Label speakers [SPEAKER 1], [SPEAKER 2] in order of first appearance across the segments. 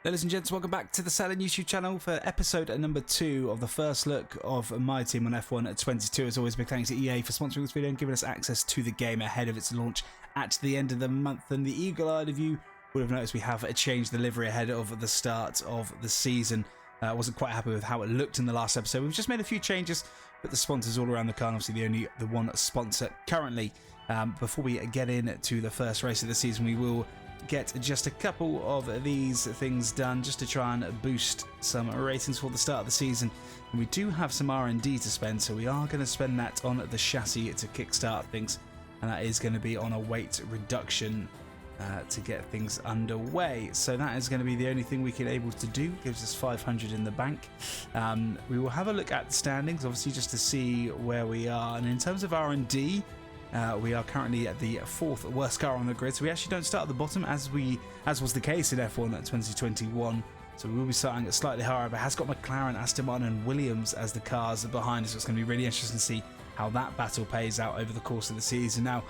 [SPEAKER 1] Ladies and gents, welcome back to the Salon YouTube channel for episode number 2 of the first look of my team on F1 at 22. As always, big thanks to EA for sponsoring this video and giving us access to the game ahead of its launch at the end of the month. And the eagle-eyed of you would have noticed we have changed the livery ahead of the start of the season. I wasn't quite happy with how it looked in the last episode. We've just made a few changes, but the sponsors all around the car, and obviously the one sponsor currently. Before we get into the first race of the season, we will get just a couple of these things done just to try and boost some ratings for the start of the season. And we do have some R&D to spend, so we are going to spend that on the chassis to kickstart things, and that is going to be on a weight reduction to get things underway. So that is going to be the only thing we can able to do. Gives us 500 in the bank. We will have a look at the standings, obviously, just to see where we are. And in terms of R&D, we are currently at the 4th worst car on the grid, so we actually don't start at the bottom as was the case in F1 at 2021. So we will be starting at slightly higher, but has got McLaren, Aston Martin and Williams as the cars behind us. So it's going to be really interesting to see how that battle pays out over the course of the season. Now,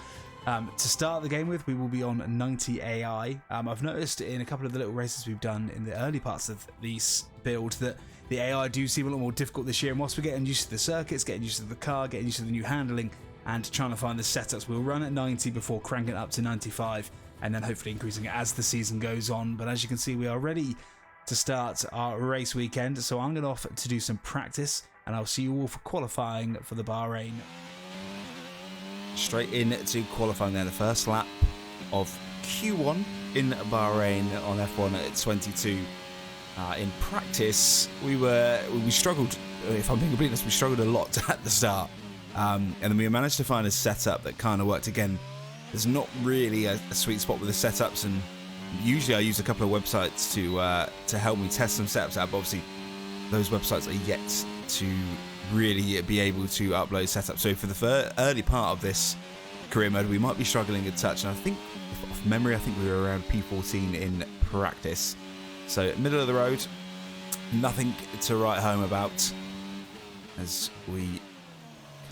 [SPEAKER 1] to start the game with, we will be on 90 AI. I've noticed in a couple of the little races we've done in the early parts of this build that the AI do seem a lot more difficult this year, and whilst we're getting used to the circuits, getting used to the car, getting used to the new handling, and trying to find the setups, we'll run at 90 before cranking it up to 95 and then hopefully increasing it as the season goes on. But as you can see, we are ready to start our race weekend, so I'm going off to do some practice and I'll see you all for qualifying for the Bahrain.
[SPEAKER 2] Straight into qualifying there, the first lap of Q1 in Bahrain on F1 at 22. In practice, we struggled, if I'm being completely honest, we struggled a lot at the start. And then we managed to find a setup that kind of worked. Again, there's not really a sweet spot with the setups, and usually I use a couple of websites to help me test some setups out, but obviously those websites are yet to really be able to upload setups. So for the early part of this career mode, we might be struggling a touch, and I think, off memory, I think we were around P14 in practice. So middle of the road, nothing to write home about as we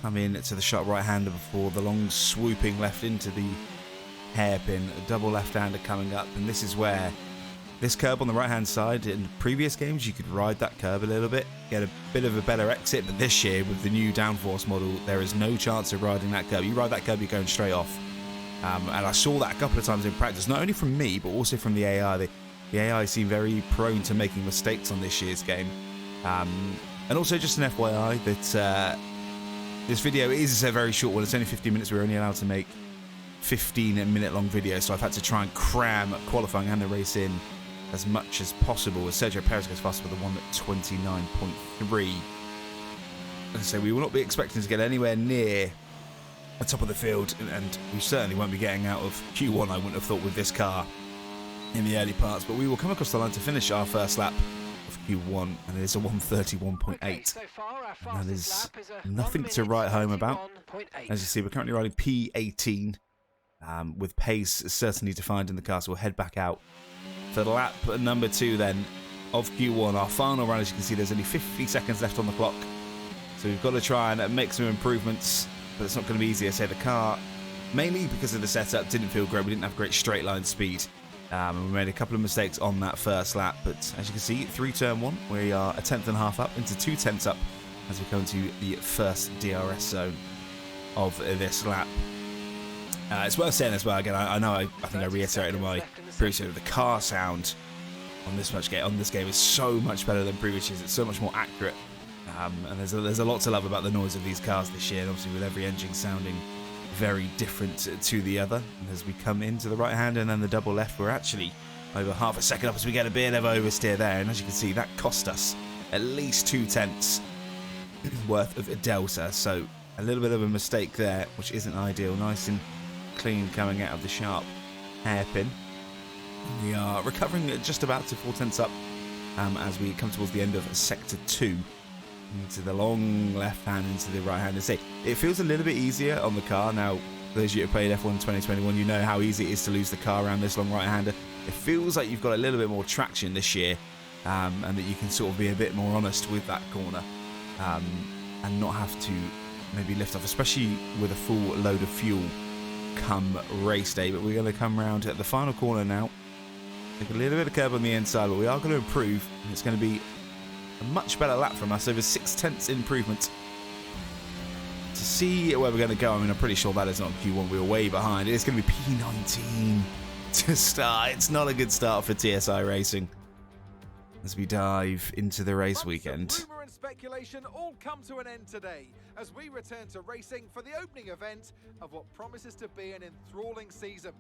[SPEAKER 2] come in to the sharp right-hander before the long swooping left into the hairpin. A double left-hander coming up, and this is where this curb on the right-hand side, in previous games you could ride that curb a little bit, get a bit of a better exit, but this year with the new downforce model there is no chance of riding that curb. You ride that curb, you're going straight off. And I saw that a couple of times in practice, not only from me but also from the AI. The AI seem very prone to making mistakes on this year's game. And also just an FYI that this video is a very short one. It's only 15 minutes. We're only allowed to make 15-minute long videos, so I've had to try and cram qualifying and the race in as much as possible. As Sergio Perez goes faster with a 1:29.3. As I say, we will not be expecting to get anywhere near the top of the field, and we certainly won't be getting out of Q1, I wouldn't have thought, with this car in the early parts. But we will come across the line to finish our first lap of Q1, and it is a 1:31.8. And that is nothing to write home about. As you see, we're currently riding P18 with pace certainly defined in the car, so we'll head back out for lap number 2 then of Q1. Our final run, as you can see, there's only 50 seconds left on the clock, so we've got to try and make some improvements, but it's not going to be easy. I say the car, mainly because of the setup, didn't feel great. We didn't have great straight line speed. We made a couple of mistakes on that first lap, but as you can see, through turn 1, we are a tenth and a half up into 2 tenths up as we come to the first DRS zone of this lap. It's worth saying as well, again, I think I reiterated in my previous video, the car sound on this game is so much better than previous years. It's so much more accurate, and there's a lot to love about the noise of these cars this year, and obviously with every engine sounding very different to the other. And as we come into the right hand and then the double left, we're actually over half a second up as we get a bit of oversteer there, and as you can see, that cost us at least 2 tenths worth of a delta. So a little bit of a mistake there, which isn't ideal. Nice and clean coming out of the sharp hairpin. We are recovering at just about to 4 tenths up as we come towards the end of sector 2. Into the long left hand, into the right hand. And say it feels a little bit easier on the car now. Those of you who played F1 2021, you know how easy it is to lose the car around this long right hander. It feels like you've got a little bit more traction this year, and that you can sort of be a bit more honest with that corner, and not have to maybe lift off, especially with a full load of fuel come race day. But we're going to come round at the final corner now Take a little bit of curb on the inside, but we are going to improve. And it's going to be a much better lap from us, over 6/10 improvement. To see where we're going to go, I mean, I'm pretty sure that is not Q1. We were way behind. It's going to be P19 to start. It's not a good start for TSI Racing as we dive into the race weekend.
[SPEAKER 3] Rumour and speculation all come to an end today as we return to racing for the opening event of what promises to be an enthralling season.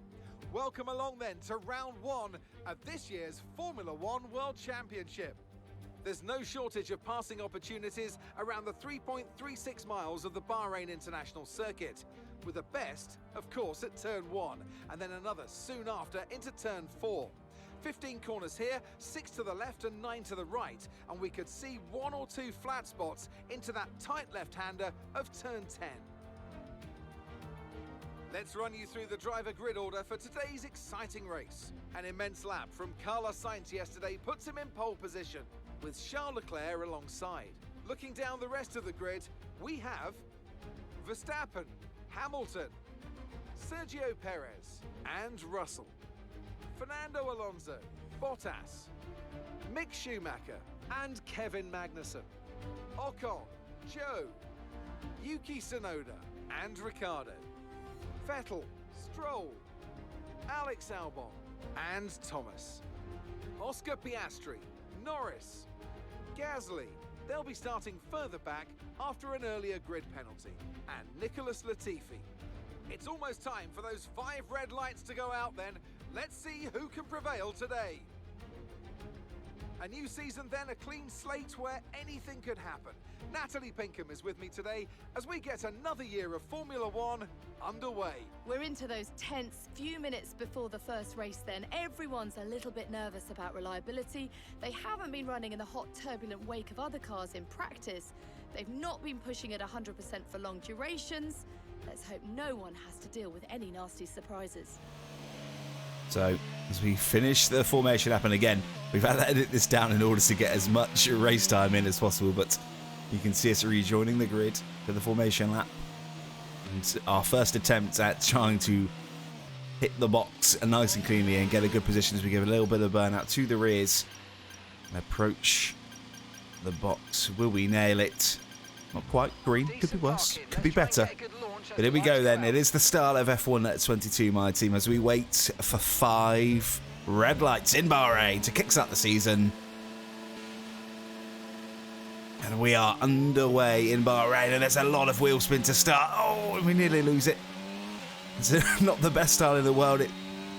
[SPEAKER 3] Welcome along then to round 1 of this year's Formula One World Championship. There's no shortage of passing opportunities around the 3.36 miles of the Bahrain International Circuit, with the best, of course, at turn 1, and then another soon after into turn 4. 15 corners here, 6 to the left and 9 to the right, and we could see 1 or 2 flat spots into that tight left-hander of turn 10. Let's run you through the driver grid order for today's exciting race. An immense lap from Carlos Sainz yesterday puts him in pole position, with Charles Leclerc alongside. Looking down the rest of the grid, we have Verstappen, Hamilton, Sergio Perez and Russell, Fernando Alonso, Bottas, Mick Schumacher and Kevin Magnussen, Ocon, Joe, Yuki Tsunoda and Ricciardo, Vettel, Stroll, Alex Albon and Thomas, Oscar Piastri, Norris, Gasly. They'll be starting further back after an earlier grid penalty, and Nicholas Latifi. It's almost time for those 5 red lights to go out then. Let's see who can prevail today. A new season then, a clean slate where anything could happen. Natalie Pinkham is with me today as we get another year of Formula One underway.
[SPEAKER 4] We're into those tense few minutes before the first race then. Everyone's a little bit nervous about reliability. They haven't been running in the hot, turbulent wake of other cars in practice. They've not been pushing at 100% for long durations. Let's hope no one has to deal with any nasty surprises.
[SPEAKER 2] So, as we finish the formation lap, and again, we've had to edit this down in order to get as much race time in as possible, but you can see us rejoining the grid for the formation lap. And our first attempt at trying to hit the box nice and cleanly and get a good position as we give a little bit of burnout to the rears and approach the box. Will we nail it? Not quite. Green. Could be worse. Could be better. But here we go then. It is the start of F1 at 22, my team, as we wait for 5 red lights in Bahrain to kickstart the season. And we are underway in Bahrain, and there's a lot of wheel spin to start. Oh, we nearly lose it. It's not the best style in the world. It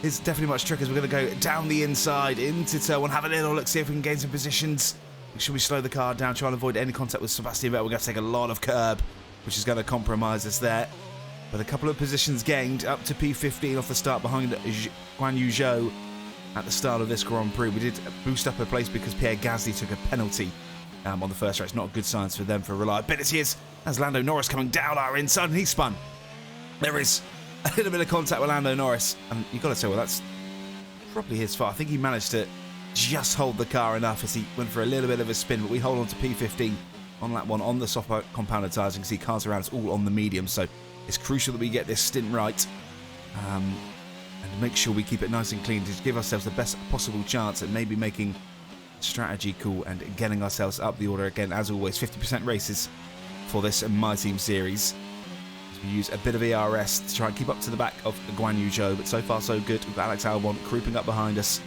[SPEAKER 2] is definitely much trickier. We're going to go down the inside into turn 1, have a little look, see if we can gain some positions. Make sure we slow the car down, try and avoid any contact with Sebastian Vettel. We're going to take a lot of curb, which is going to compromise us there. But a couple of positions gained up to P15 off the start behind Guan Yu Zhou at the start of this Grand Prix. We did boost up a place because Pierre Gasly took a penalty on the first race. Not a good sign for them for reliability. As Lando Norris coming down our inside, and he spun. There is a little bit of contact with Lando Norris, and you've got to say, well, that's probably his fault. I think he managed to just hold the car enough as he went for a little bit of a spin, but we hold on to P15 on lap 1 on the soft compounded tyres. You can see cars around us all on the medium, so it's crucial that we get this stint right and make sure we keep it nice and clean to give ourselves the best possible chance at maybe making strategy cool and getting ourselves up the order again. As always, 50% races for this My Team series. As we use a bit of ERS to try and keep up to the back of Guan Yu Zhou, but so far so good with Alex Albon creeping up behind us.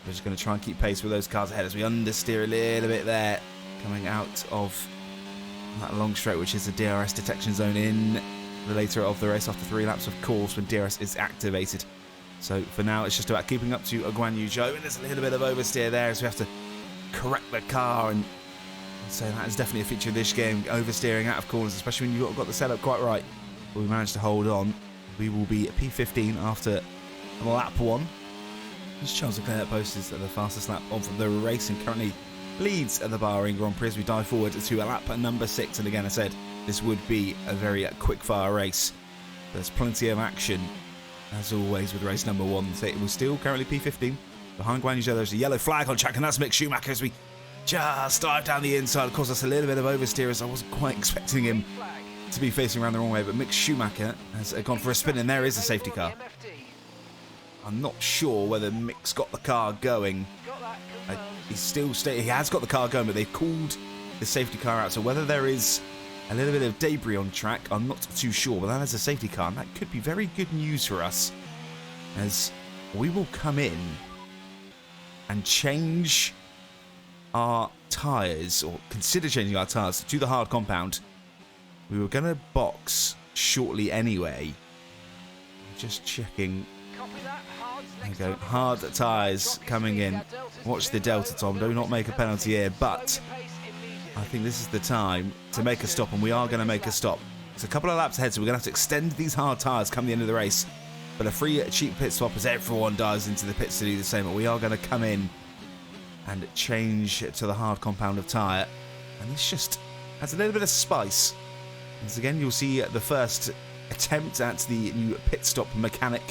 [SPEAKER 2] We're just going to try and keep pace with those cars ahead as we understeer a little bit there, coming out of that long straight, which is the DRS detection zone in the later of the race after 3 laps, of course, when DRS is activated. So for now, it's just about keeping up to Guan Yu Zhou, and there's a little bit of oversteer there as we have to correct the car, and so that is definitely a feature of this game, oversteering out of corners, especially when you've got the setup quite right. But we managed to hold on. We will be at P15 after lap 1. As Charles Leclerc posted the fastest lap of the race and currently leads at the Bahrain Grand Prix as we dive forward to lap number 6. And again, I said this would be a very quick-fire race. There's plenty of action, as always, with race number 1. So we're still currently P15. Behind Guan Yu Zhou, there's a yellow flag on track, and that's Mick Schumacher as we just dive down the inside. Of course, that's a little bit of oversteer, as I wasn't quite expecting him to be facing around the wrong way. But Mick Schumacher has gone for a spin, and there is a safety car. I'm not sure whether Mick's got the car going. He has got the car going, but they've called the safety car out. So whether there is a little bit of debris on track, I'm not too sure. But that is a safety car, and that could be very good news for us, as we will come in and change our tyres, or consider changing our tyres to the hard compound. We were going to box shortly anyway. Just checking. There we go. Hard tyres coming in. Watch the delta, Tom. Do not make a penalty here, but I think this is the time to make a stop, and we are going to make a stop. It's a couple of laps ahead, so we're going to have to extend these hard tyres come the end of the race. But a free, cheap pit stop, as everyone does into the pits to do the same. But we are going to come in and change to the hard compound of tyre. And this just has a little bit of spice. Once again, you'll see the first attempt at the new pit stop mechanic,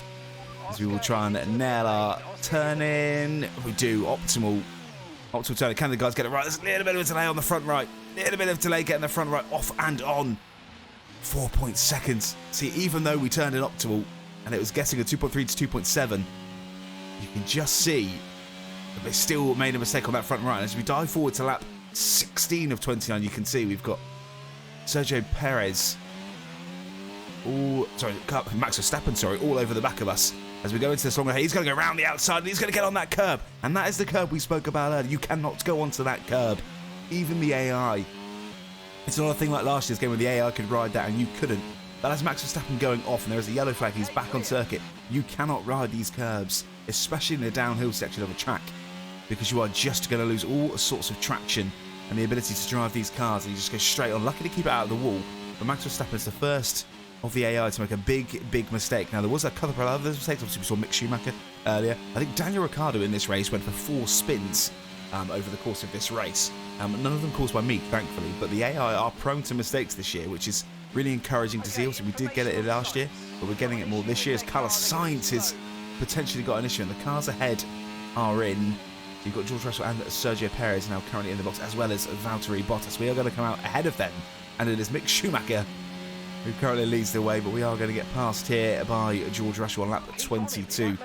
[SPEAKER 2] as we will try and nail our turn in. We do optimal turn. Can the guys get it right? There's a little bit of a delay on the front right. A little bit of delay getting the front right off and on. 4 seconds. See, even though we turned in optimal and it was getting a 2.3 to 2.7, you can just see that they still made a mistake on that front right. And as we dive forward to lap 16 of 29, you can see we've got Sergio Perez, Max Verstappen, all over the back of us. As we go into this longer, he's going to go around the outside and he's going to get on that curb. And that is the curb we spoke about earlier. You cannot go onto that curb. Even the AI. It's not a thing like last year's game where the AI could ride that and you couldn't. That has Max Verstappen going off and there is a yellow flag. He's back on circuit. You cannot ride these curbs, especially in the downhill section of a track, because you are just going to lose all sorts of traction and the ability to drive these cars, and you just go straight on. Lucky to keep it out of the wall, but Max Verstappen is the first of the AI to make a big mistake. Now, there was a couple of other mistakes. Obviously, we saw Mick Schumacher earlier. I think Daniel Ricciardo in this race went for 4 spins over the course of this race. None of them caused by me, thankfully, but the AI are prone to mistakes this year, which is really encouraging to see. Also, we did get it last year, but we're getting it more this year, as Carlos Sainz has potentially got an issue, and the cars ahead are in. You've got George Russell and Sergio Perez now currently in the box, as well as Valtteri Bottas. We are going to come out ahead of them, and it is Mick Schumacher who currently leads the way, but we are going to get passed here by George Russell on lap 22. And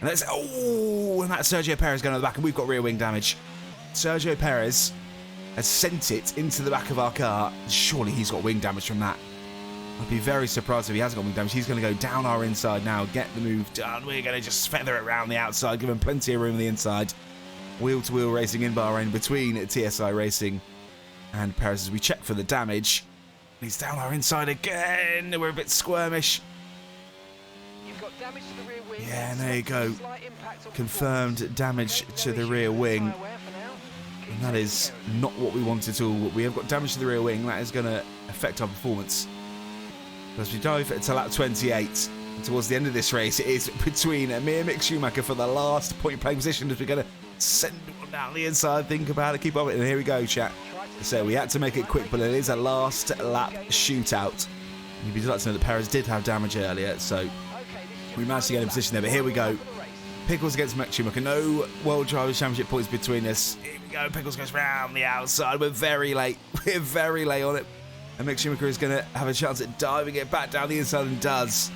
[SPEAKER 2] that's and that's Sergio Perez going to the back, and we've got rear wing damage. Sergio Perez has sent it into the back of our car. Surely he's got wing damage from that. I'd be very surprised if he hasn't got wing damage. He's going to go down our inside now, get the move done. We're going to just feather it around the outside, give him plenty of room on the inside. Wheel-to-wheel racing in Bahrain between TSI Racing and Perez as we check for the damage. He's down our inside again. We're a bit squirmish.
[SPEAKER 5] You've got damage to the rear wing.
[SPEAKER 2] Yeah, and there you go. Confirmed damage to the rear wing. And that is not what we want at all. We have got damage to the rear wing. That is going to affect our performance. As we dive to lap 28, and towards the end of this race, it is between me and Mick Schumacher for the last point-playing position, as we're going to send one down the inside. Think about it, keep on it, and here we go, chat. So we had to make it quick, but it is a last lap shootout. You'd be delighted to know that Perez did have damage earlier, so we managed to get in position there. But here we go. Pickles against Mick Schumacher. No World Drivers' Championship points between us. Here we go. Pickles goes round the outside. We're very late. We're very late on it. And Mick Schumacher is going to have a chance at diving it back down the inside, and does.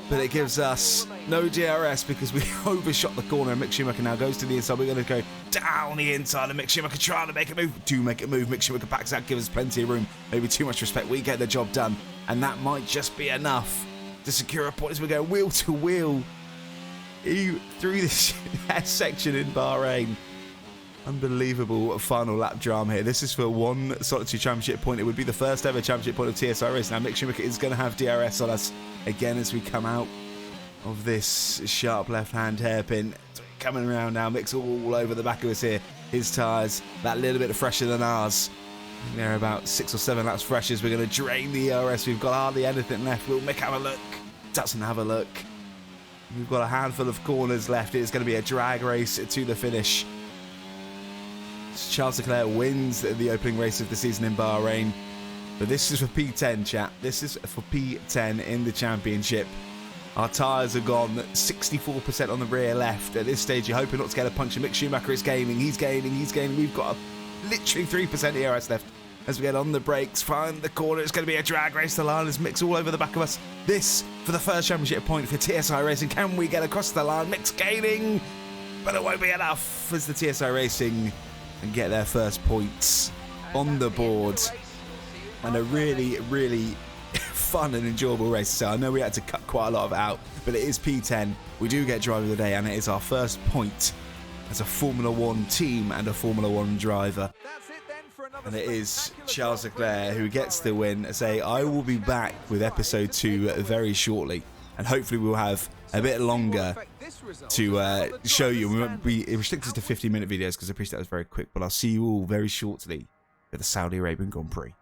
[SPEAKER 2] But it gives us no DRS because we overshot the corner, and Mick Schumacher now goes to the inside. We're going to go down the inside, and Mick Schumacher trying to make a move. Do make a move. Mick Schumacher backs out, gives us plenty of room. Maybe too much respect. We get the job done, and that might just be enough to secure a point as we go wheel to wheel through this section in Bahrain. Unbelievable final lap drama here. This is for one solitary championship point. It would be the first ever championship point of TSI Racing. Now Mick Schumacher is going to have DRS on us again as we come out of this sharp left-hand hairpin. Coming around now, Mick's all over the back of us here. His tyres, that little bit fresher than ours. They're about 6 or 7 laps fresh as we're going to drain the ERS. We've got hardly anything left. Will Mick have a look? Doesn't have a look. We've got a handful of corners left. It's going to be a drag race to the finish. Charles Leclerc wins the opening race of the season in Bahrain. But this is for P10, chat. This is for P10 in the championship. Our tyres are gone 64% on the rear left. At this stage, you're hoping not to get a puncture. Mick Schumacher is gaining. He's gaining. We've got literally 3% ERS left. as we get on the brakes, find the corner. It's going to be a drag race. The line is Mick's all over the back of us. This for the first championship point for TSI Racing. Can we get across the line? Mick's gaining, but it won't be enough as the TSI Racing and get their first points on the board. And a really, really fun and enjoyable race. So I know we had to cut quite a lot of it out, but it is P10. We do get driver of the day, and it is our first point as a Formula 1 team and a Formula 1 driver. And it is Charles Leclerc who gets the win. I will be back with episode 2 very shortly, and hopefully we'll have a bit longer to show you. We won't be restricted to 15-minute videos because I appreciate that was very quick, but I'll see you all very shortly for the Saudi Arabian Grand Prix.